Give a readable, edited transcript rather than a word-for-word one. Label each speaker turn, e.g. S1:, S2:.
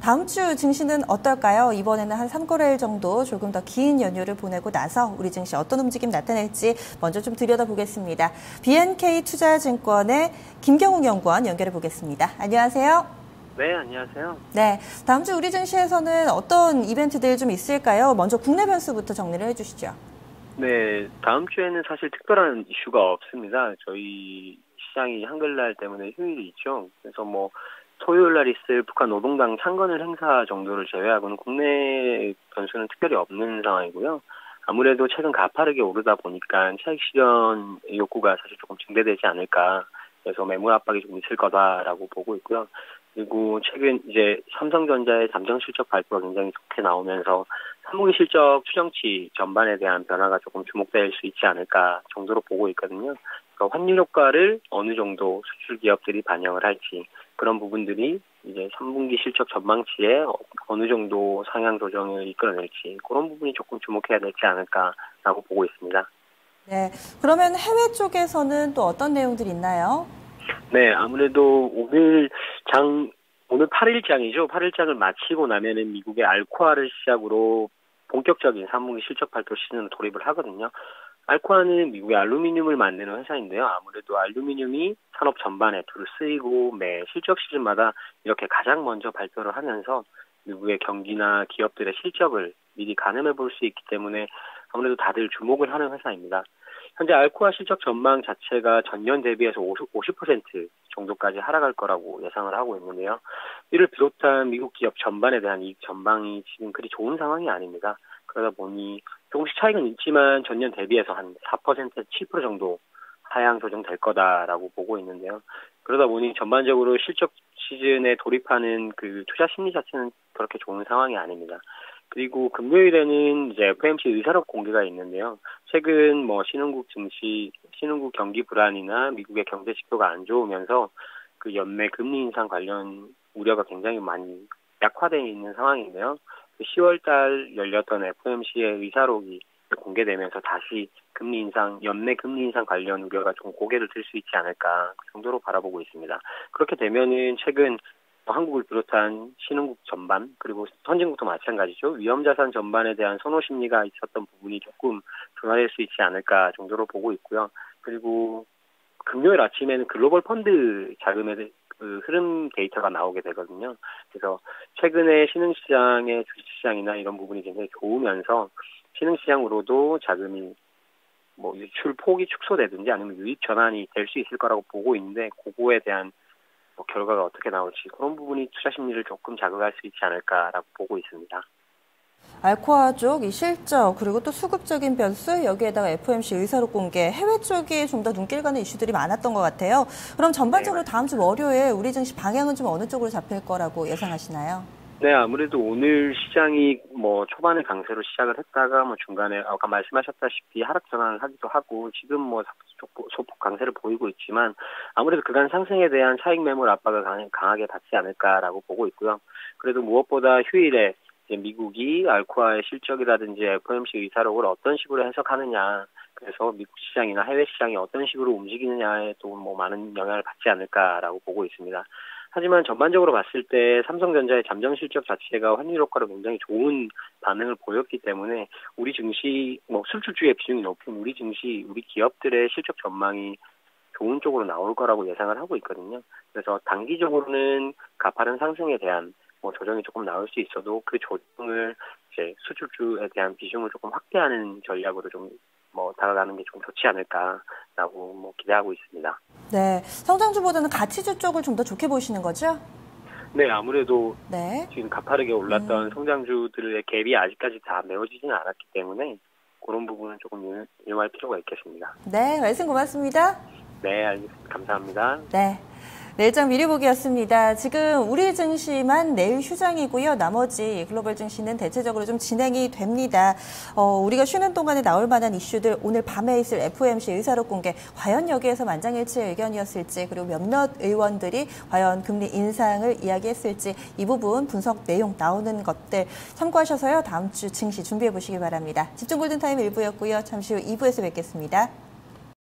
S1: 다음 주 증시는 어떨까요? 이번에는 한 3거래일 정도 조금 더 긴 연휴를 보내고 나서 우리 증시 어떤 움직임 나타낼지 먼저 좀 들여다보겠습니다. BNK 투자증권의 김경욱 연구원 연결해 보겠습니다. 안녕하세요.
S2: 네, 안녕하세요.
S1: 네, 다음 주 우리 증시에서는 어떤 이벤트들 좀 있을까요? 먼저 국내 변수부터 정리를 해주시죠.
S2: 네, 다음 주에는 사실 특별한 이슈가 없습니다. 저희 시장이 한글날 때문에 휴일이 있죠. 그래서 토요일 날 있을 북한 노동당 창건을 행사 정도를 제외하고는 국내 변수는 특별히 없는 상황이고요. 아무래도 최근 가파르게 오르다 보니까 차익 실현 욕구가 사실 조금 증대되지 않을까. 그래서 매물 압박이 좀 있을 거다라고 보고 있고요. 그리고 최근 이제 삼성전자의 잠정 실적 발표가 굉장히 좋게 나오면서 3분기 실적 추정치 전반에 대한 변화가 조금 주목될 수 있지 않을까 정도로 보고 있거든요. 그러니까 환율 효과를 어느 정도 수출 기업들이 반영을 할지 그런 부분들이 이제 3분기 실적 전망치에 어느 정도 상향 조정을 이끌어낼지 그런 부분이 조금 주목해야 되지 않을까라고 보고 있습니다.
S1: 네, 그러면 해외 쪽에서는 또 어떤 내용들이 있나요?
S2: 네, 아무래도 오늘 8일장이죠. 8일장을 마치고 나면은 미국의 알코아를 시작으로 본격적인 3분기 실적 발표 시즌으로 돌입을 하거든요. 알코아는 미국의 알루미늄을 만드는 회사인데요. 아무래도 알루미늄이 산업 전반에 두루 쓰이고 매 실적 시즌마다 이렇게 가장 먼저 발표를 하면서 미국의 경기나 기업들의 실적을 미리 가늠해 볼 수 있기 때문에 아무래도 다들 주목을 하는 회사입니다. 현재 알코아 실적 전망 자체가 전년 대비해서 50% 정도까지 하락할 거라고 예상을 하고 있는데요. 이를 비롯한 미국 기업 전반에 대한 이익 전망이 지금 그리 좋은 상황이 아닙니다. 그러다 보니 조금씩 차이는 있지만 전년 대비해서 한 4%, 7% 정도 하향 조정될 거다라고 보고 있는데요. 그러다 보니 전반적으로 실적 시즌에 돌입하는 그 투자 심리 자체는 그렇게 좋은 상황이 아닙니다. 그리고 금요일에는 이제 FOMC 의사록 공개가 있는데요. 최근 신흥국 증시, 신흥국 경기 불안이나 미국의 경제 지표가 안 좋으면서 그 연내 금리 인상 관련 우려가 굉장히 많이 약화되어 있는 상황인데요. 10월 달 열렸던 FOMC의 의사록이 공개되면서 다시 연내 금리 인상 관련 우려가 좀 고개를 들 수 있지 않을까 그 정도로 바라보고 있습니다. 그렇게 되면은 최근 한국을 비롯한 신흥국 전반 그리고 선진국도 마찬가지죠. 위험자산 전반에 대한 선호 심리가 있었던 부분이 조금 둔화될 수 있지 않을까 정도로 보고 있고요. 그리고 금요일 아침에는 글로벌 펀드 자금의 그 흐름 데이터가 나오게 되거든요. 그래서 최근에 신흥시장의 주식시장이나 이런 부분이 굉장히 좋으면서 신흥시장으로도 자금이 유출 폭이 축소되든지 아니면 유입 전환이 될 수 있을 거라고 보고 있는데 그거에 대한 결과가 어떻게 나올지 그런 부분이 투자 심리를 조금 자극할 수 있지 않을까라고 보고 있습니다.
S1: 알코아 쪽 이 실적 그리고 또 수급적인 변수 여기에다가 FOMC 의사록 공개 해외 쪽이 좀 더 눈길 가는 이슈들이 많았던 것 같아요. 그럼 전반적으로 다음 주 월요일 우리 증시 방향은 좀 어느 쪽으로 잡힐 거라고 예상하시나요?
S2: 네, 아무래도 오늘 시장이 초반에 강세로 시작을 했다가 중간에 아까 말씀하셨다시피 하락 전환을 하기도 하고 지금 소폭 강세를 보이고 있지만 아무래도 그간 상승에 대한 차익 매물 압박을 강하게 받지 않을까라고 보고 있고요. 그래도 무엇보다 휴일에 이제 미국이 알코아의 실적이라든지 FOMC 의사록을 어떤 식으로 해석하느냐, 그래서 미국 시장이나 해외 시장이 어떤 식으로 움직이느냐에 또 많은 영향을 받지 않을까라고 보고 있습니다. 하지만 전반적으로 봤을 때 삼성전자의 잠정 실적 자체가 환율 효과로 굉장히 좋은 반응을 보였기 때문에 우리 증시, 수출주의 비중이 높은 우리 증시, 우리 기업들의 실적 전망이 좋은 쪽으로 나올 거라고 예상을 하고 있거든요. 그래서 단기적으로는 가파른 상승에 대한 조정이 조금 나올 수 있어도 그 조정을 이제 수출주에 대한 비중을 조금 확대하는 전략으로 좀 다가가는 게 좀 좋지 않을까라고 기대하고 있습니다.
S1: 네, 성장주보다는 가치주 쪽을 좀 더 좋게 보시는 거죠?
S2: 네, 아무래도
S1: 네.
S2: 지금 가파르게 올랐던 성장주들의 갭이 아직까지 다 메워지지는 않았기 때문에 그런 부분은 조금 유념할 필요가 있겠습니다.
S1: 네, 말씀 고맙습니다.
S2: 네, 알겠습니다. 감사합니다.
S1: 네. 내일장 미리 보기였습니다. 지금 우리 증시만 내일 휴장이고요. 나머지 글로벌 증시는 대체적으로 좀 진행이 됩니다. 우리가 쉬는 동안에 나올 만한 이슈들 오늘 밤에 있을 FOMC 의사록 공개 과연 여기에서 만장일치의 의견이었을지 그리고 몇몇 의원들이 과연 금리 인상을 이야기했을지 이 부분 분석 내용 나오는 것들 참고하셔서요. 다음 주 증시 준비해 보시기 바랍니다. 집중 골든타임 1부였고요. 잠시 후 2부에서 뵙겠습니다.